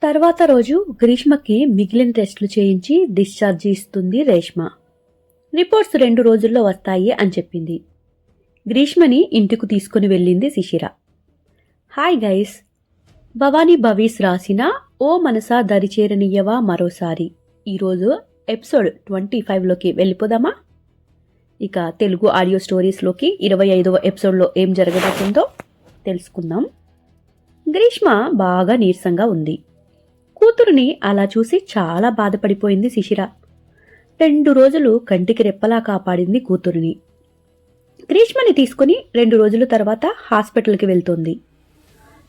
తర్వాత రోజు గ్రీష్మకి మిగిలిన టెస్టులు చేయించి డిశ్చార్జి ఇస్తుంది రేష్మ. రిపోర్ట్స్ 2 రోజుల్లో వస్తాయి అని చెప్పింది. గ్రీష్మని ఇంటికి తీసుకుని వెళ్ళింది శిశిర. హాయ్ గైస్, భవానీ భవీస్ రాసిన ఓ మనసా దరిచేరనియ్యవా మరోసారి ఈరోజు ఎపిసోడ్ 25లోకి వెళ్ళిపోదామా? ఇక తెలుగు ఆడియో స్టోరీస్లోకి 25వ ఎపిసోడ్లో ఏం జరగబోతుందో తెలుసుకుందాం. గ్రీష్మ బాగా నీరసంగా ఉంది. కూతురుని అలా చూసి చాలా బాధపడిపోయింది శిశిర. 2 రోజులు కంటికి రెప్పలా కాపాడింది కూతురుని. గ్రీష్మని తీసుకుని 2 రోజుల తర్వాత హాస్పిటల్కి వెళ్తోంది.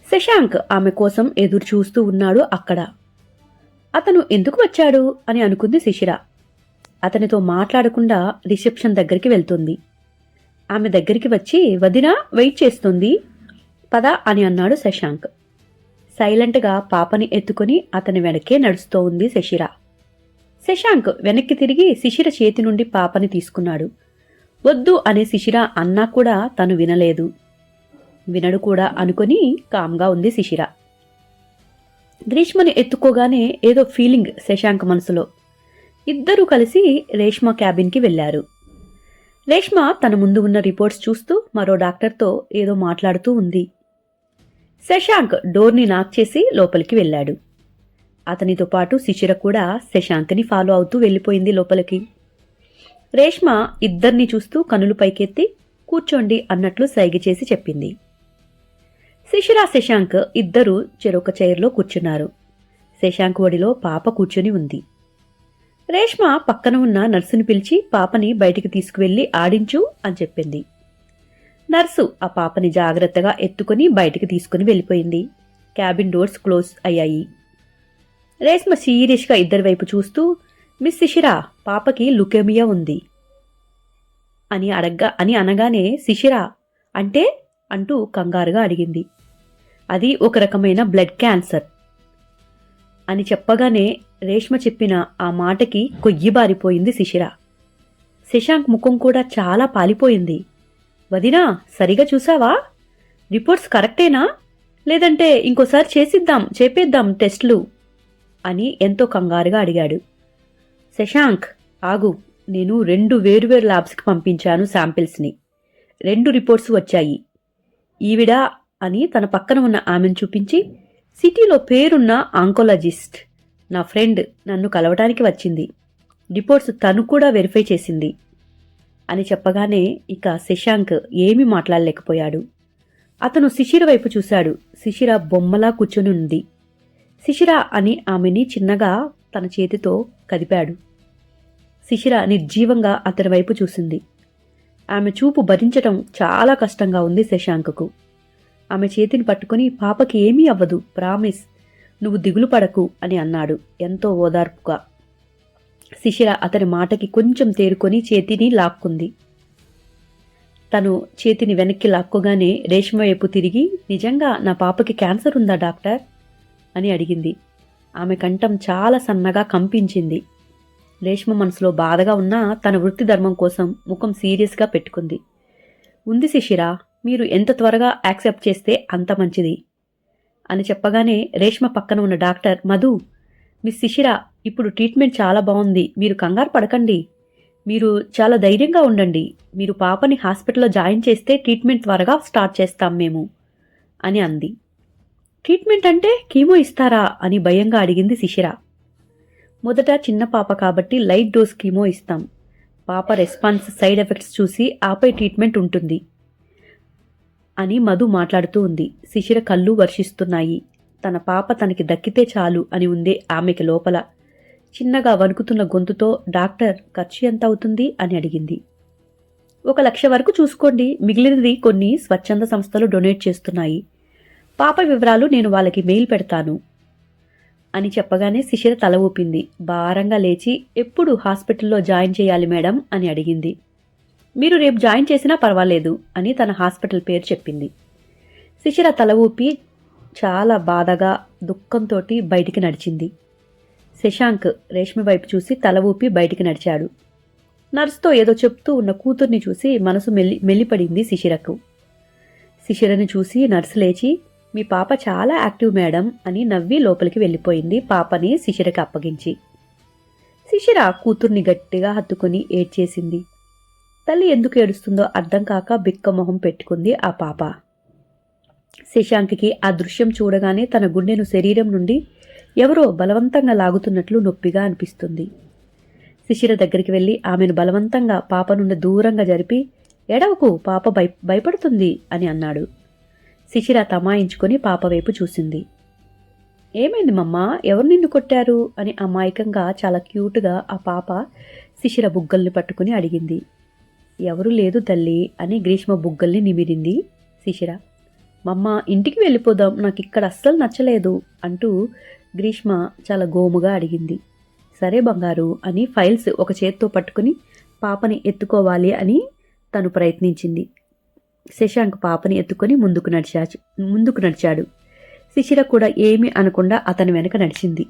శశాంక్ ఆమె కోసం ఎదురు చూస్తూ ఉన్నాడు అక్కడ. అతను ఎందుకు వచ్చాడు అని అనుకుంది శిశిర. అతనితో మాట్లాడకుండా రిసెప్షన్ దగ్గరికి వెళ్తుంది. ఆమె దగ్గరికి వచ్చి వదినా వెయిట్ చేస్తుంది పద అని అన్నాడు శశాంక్. సైలెంట్గా పాపని ఎత్తుకుని అతని వెనకే నడుస్తూ ఉంది శిశిర. శశాంక్ వెనక్కి తిరిగి శిశిర చేతి నుండి పాపని తీసుకున్నాడు. వద్దు అనే శిశిర అన్నా కూడా తను వినలేదు. వినడు కూడా అనుకుని కామ్గా ఉంది శిశిర. గ్రీష్మని ఎత్తుకోగానే ఏదో ఫీలింగ్ శశాంక్ మనసులో. ఇద్దరూ కలిసి రేష్మ క్యాబిన్కి వెళ్లారు. రేష్మ తన ముందు ఉన్న రిపోర్ట్స్ చూస్తూ మరో డాక్టర్తో ఏదో మాట్లాడుతూ ఉంది. శశాంక్ డోర్ని నాక్ చేసి లోపలికి వెళ్ళాడు. అతనితో పాటు శిశిర కూడా శశాంక్ని ఫాలో అవుతూ వెళ్ళిపోయింది లోపలికి. రేష్మ ఇద్దరిని చూస్తూ కనులు పైకెత్తి కూర్చోండి అన్నట్లు సైగ చేసి చెప్పింది. శిశిర శశాంక్ ఇద్దరూ చెరొక చైర్లో కూర్చున్నారు. శశాంక్ ఒడిలో పాప కూర్చుని ఉంది. రేష్మ పక్కన ఉన్న నర్సుని పిలిచి పాపని బయటికి తీసుకువెళ్లి ఆడించు అని చెప్పింది. నర్సు ఆ పాపని జాగ్రత్తగా ఎత్తుకుని బయటికి తీసుకుని వెళ్ళిపోయింది. క్యాబిన్ డోర్స్ క్లోజ్ అయ్యాయి. రేష్మ సీరియస్గా ఇద్దరి వైపు చూస్తూ మిస్ శిశిర, పాపకి లుకేమియా ఉంది అని అనగానే శిశిర అంటే అంటూ కంగారుగా అడిగింది. అది ఒక రకమైన బ్లడ్ క్యాన్సర్ అని చెప్పగానే రేష్మ చెప్పిన ఆ మాటకి కొయ్యిబారిపోయింది శిశిర. శశాంక్ ముఖం కూడా చాలా పాలిపోయింది. వదినా సరిగా చూసావా? రిపోర్ట్స్ కరెక్టేనా? లేదంటే ఇంకోసారి చేపేద్దాం టెస్టులు అని ఎంతో కంగారుగా అడిగాడు. శశాంక్ ఆగు, నేను 2 వేరువేరు ల్యాబ్స్కి పంపించాను శాంపిల్స్ని. 2 రిపోర్ట్స్ వచ్చాయి. ఈవిడ అని తన పక్కన ఉన్న ఆమెను చూపించి సిటీలో పేరున్న ఆంకోలజిస్ట్ నా ఫ్రెండ్ నన్ను కలవటానికి వచ్చింది. రిపోర్ట్స్ తను కూడా వెరిఫై చేసింది అని చెప్పగానే ఇక శశాంక్ ఏమీ మాట్లాడలేకపోయాడు. అతను శిశిర వైపు చూశాడు. శిశిర బొమ్మలా కూర్చొని ఉంది. శిశిర అని ఆమెని చిన్నగా తన చేతితో కదిపాడు. శిశిర నిర్జీవంగా అతని వైపు చూసింది. ఆమె చూపు భరించటం చాలా కష్టంగా ఉంది శశాంక్కు. ఆమె చేతిని పట్టుకుని పాపకి ఏమీ అవ్వదు, ప్రామిస్, నువ్వు దిగులు పడకు అని అన్నాడు ఎంతో ఓదార్పుగా. శిశిర అతని మాటకి కొంచెం తేరుకొని చేతిని లాక్కుంది. తను చేతిని వెనక్కి లాక్కోగానే రేష్మ వైపు తిరిగి నిజంగా నా పాపకి క్యాన్సర్ ఉందా డాక్టర్ అని అడిగింది. ఆమె కంఠం చాలా సన్నగా కంపించింది. రేష్మ మనసులో బాధగా ఉన్నా తన వృత్తి ధర్మం కోసం ముఖం సీరియస్గా పెట్టుకుంది. ఉంది శిశిర, మీరు ఎంత త్వరగా యాక్సెప్ట్ చేస్తే అంత మంచిది అని చెప్పగానే రేష్మ పక్కన ఉన్న డాక్టర్ మధు, మిస్ శిశిర ఇప్పుడు ట్రీట్మెంట్ చాలా బాగుంది, మీరు కంగారు పడకండి, మీరు చాలా ధైర్యంగా ఉండండి, మీరు పాపని హాస్పిటల్లో జాయిన్ చేస్తే ట్రీట్మెంట్ త్వరగా స్టార్ట్ చేస్తాం మేము అని అంది. ట్రీట్మెంట్ అంటే కీమో ఇస్తారా అని భయంగా అడిగింది శిశిర. మొదట చిన్న పాప కాబట్టి లైట్ డోస్ కీమో ఇస్తాం. పాప రెస్పాన్స్ సైడ్ ఎఫెక్ట్స్ చూసి ఆపై ట్రీట్మెంట్ ఉంటుంది అని మధు మాట్లాడుతూ ఉంది. శిశిర కళ్ళు వర్షిస్తున్నాయి. తన పాప తనకి దక్కితే చాలు అని ఉందే ఆమెకి లోపల. చిన్నగా వణుకుతున్న గొంతుతో డాక్టర్ ఖర్చు ఎంత అవుతుంది అని అడిగింది. 1,00,000 వరకు చూసుకోండి, మిగిలినది కొన్ని స్వచ్ఛంద సంస్థలు డొనేట్ చేస్తున్నాయి. పాప వివరాలు నేను వాళ్ళకి మెయిల్ పెడతాను అని చెప్పగానే శిశిర తల ఊపింది. భారంగా లేచి ఎప్పుడు హాస్పిటల్లో జాయిన్ చేయాలి మేడం అని అడిగింది. మీరు రేపు జాయిన్ చేసినా పర్వాలేదు అని తన హాస్పిటల్ పేరు చెప్పింది. శిశిర తల ఊపి చాలా బాధగా దుఃఖంతోటి బయటికి నడిచింది. శశాంక్ రేష్మ వైపు చూసి తల ఊపి బయటికి నడిచాడు. నర్సుతో ఏదో చెప్తూ ఉన్న కూతుర్ని చూసి మనసు మెల్లిపడింది శిశిరకు. శిశిరని చూసి నర్సు లేచి మీ పాప చాలా యాక్టివ్ మేడం అని నవ్వి లోపలికి వెళ్ళిపోయింది పాపని శిశిరకి అప్పగించి. శిశిర కూతుర్ని గట్టిగా హత్తుకుని ఏడ్చేసింది. తల్లి ఎందుకు ఏడుస్తుందో అర్థం కాక బిక్క మొహం పెట్టుకుంది ఆ పాప. శశాంక్కి ఆ దృశ్యం చూడగానే తన గుండెను శరీరం నుండి ఎవరో బలవంతంగా లాగుతున్నట్లు నొప్పిగా అనిపిస్తుంది. శిశిర దగ్గరికి వెళ్ళి ఆమెను బలవంతంగా పాప నుండి దూరంగా జరిపి, ఎడవకు, పాప భయపడుతుంది అని అన్నాడు. శిశిర తమాయించుకొని పాప వైపు చూసింది. ఏమైంది మమ్మా, ఎవరు నిన్ను కొట్టారు అని అమాయకంగా చాలా క్యూట్గా ఆ పాప శిశిర బుగ్గల్ని పట్టుకుని అడిగింది. ఎవరూ లేదు తల్లి అని గ్రీష్మ బుగ్గల్ని నిమిరింది శిశిర. మమ్మ, ఇంటికి వెళ్ళిపోదాం, నాకు ఇక్కడ అస్సలు నచ్చలేదు అంటూ గ్రీష్మ చాలా గోముగా అడిగింది. సరే బంగారు అని ఫైల్స్ ఒక చేత్తో పట్టుకుని పాపని ఎత్తుకోవాలి అని తను ప్రయత్నించింది. శశాంక్ పాపని ఎత్తుకొని ముందుకు నడిచాడు. శిశిర కూడా ఏమీ అనకుండా అతని వెనక నడిచింది.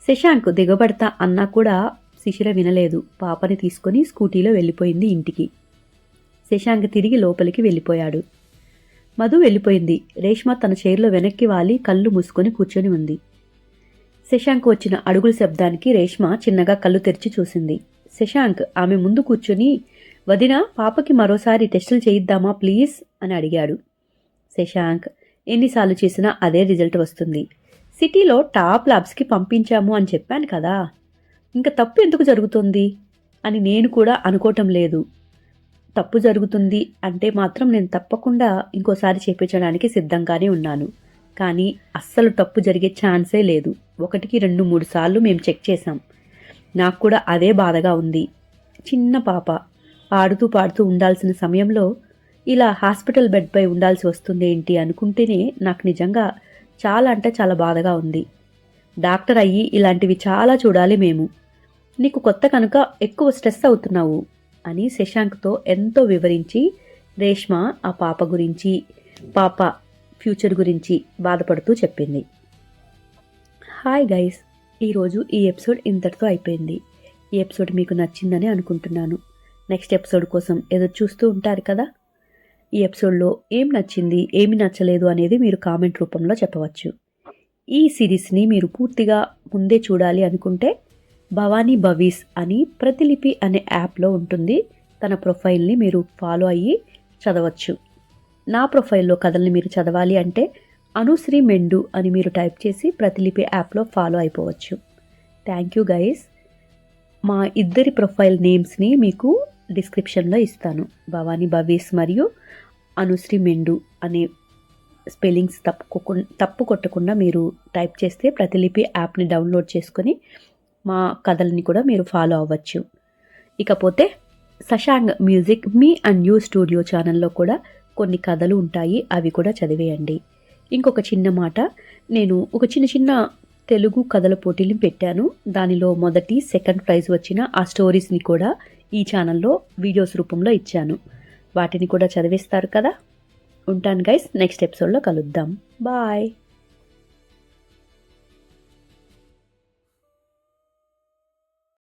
శశాంక్ దిగబడతా అన్నా కూడా శిశిర వినలేదు. పాపని తీసుకొని స్కూటీలో వెళ్ళిపోయింది ఇంటికి. శశాంక్ తిరిగి లోపలికి వెళ్ళిపోయాడు. మధు వెళ్ళిపోయింది. రేష్మ తన చైర్లో వెనక్కి వాలి కళ్ళు మూసుకొని కూర్చొని ఉంది. శశాంక్ వచ్చిన అడుగుల శబ్దానికి రేష్మ చిన్నగా కళ్ళు తెరిచి చూసింది. శశాంక్ ఆమె ముందు కూర్చొని, వదినా, పాపకి మరోసారి టెస్టులు చేయిద్దామా ప్లీజ్ అని అడిగాడు. శశాంక్, ఎన్నిసార్లు చేసినా అదే రిజల్ట్ వస్తుంది. సిటీలో టాప్ ల్యాబ్స్కి పంపించాము అని చెప్పాను కదా, ఇంకా తప్పు ఎందుకు జరుగుతుంది అని నేను కూడా అనుకోవటం లేదు. తప్పు జరుగుతుంది అంటే మాత్రం నేను తప్పకుండా ఇంకోసారి చేయించడానికి సిద్ధంగానే ఉన్నాను. కానీ అస్సలు తప్పు జరిగే ఛాన్సే లేదు. 1, 2, 3 సార్లు మేము చెక్ చేశాం. నాకు కూడా అదే బాధగా ఉంది. చిన్న పాప ఆడుతూ పాడుతూ ఉండాల్సిన సమయంలో ఇలా హాస్పిటల్ బెడ్పై ఉండాల్సి వస్తుందేంటి అనుకుంటేనే నాకు నిజంగా చాలా అంటే చాలా బాధగా ఉంది. డాక్టర్ అయ్యి ఇలాంటివి చాలా చూడాలి మేము. నీకు కొత్త కనుక ఎక్కువ స్ట్రెస్ అవుతున్నావు అని శశాంక్తో ఎంతో వివరించి రేష్మ ఆ పాప గురించి, పాప ఫ్యూచర్ గురించి బాధపడుతూ చెప్పింది. హాయ్ గైస్, ఈరోజు ఈ ఎపిసోడ్ ఇంతటితో అయిపోయింది. ఈ ఎపిసోడ్ మీకు నచ్చిందని అనుకుంటున్నాను. నెక్స్ట్ ఎపిసోడ్ కోసం ఎదురు చూస్తూ ఉంటారు కదా. ఈ ఎపిసోడ్లో ఏం నచ్చింది, ఏమి నచ్చలేదు అనేది మీరు కామెంట్ రూపంలో చెప్పవచ్చు. ఈ సిరీస్ని మీరు పూర్తిగా ముందే చూడాలి అనుకుంటే భవానీ భవీస్ అని ప్రతిలిపి అనే యాప్లో ఉంటుంది. తన ప్రొఫైల్ని మీరు ఫాలో అయ్యి చదవచ్చు. నా ప్రొఫైల్లో కథల్ని మీరు చదవాలి అంటే అనుశ్రీ మెండు అని మీరు టైప్ చేసి ప్రతిలిపి యాప్లో ఫాలో అయిపోవచ్చు. Thank you guys. మా ఇద్దరి ప్రొఫైల్ నేమ్స్ని మీకు డిస్క్రిప్షన్లో ఇస్తాను. భవానీ భవీస్ మరియు అనుశ్రీ మెండు అనే స్పెల్లింగ్స్ తప్పు కొట్టకుండా మీరు టైప్ చేస్తే ప్రతిలిపి యాప్ని డౌన్లోడ్ చేసుకొని మా కథల్ని కూడా మీరు ఫాలో అవ్వచ్చు. ఇకపోతే Shashank music me and you studio ఛానల్లో కూడా కొన్ని కథలు ఉంటాయి, అవి కూడా చదివేయండి. ఇంకొక చిన్న మాట, నేను ఒక చిన్న తెలుగు కథల పోటీలు పెట్టాను. దానిలో మొదటి, సెకండ్ ప్రైజ్ వచ్చిన ఆ స్టోరీస్ని కూడా ఈ ఛానల్లో వీడియోస్ రూపంలో ఇచ్చాను. వాటిని కూడా చదివిస్తారు కదా. ఉంటాను గైస్, నెక్స్ట్ ఎపిసోడ్లో కలుద్దాం. బాయ్.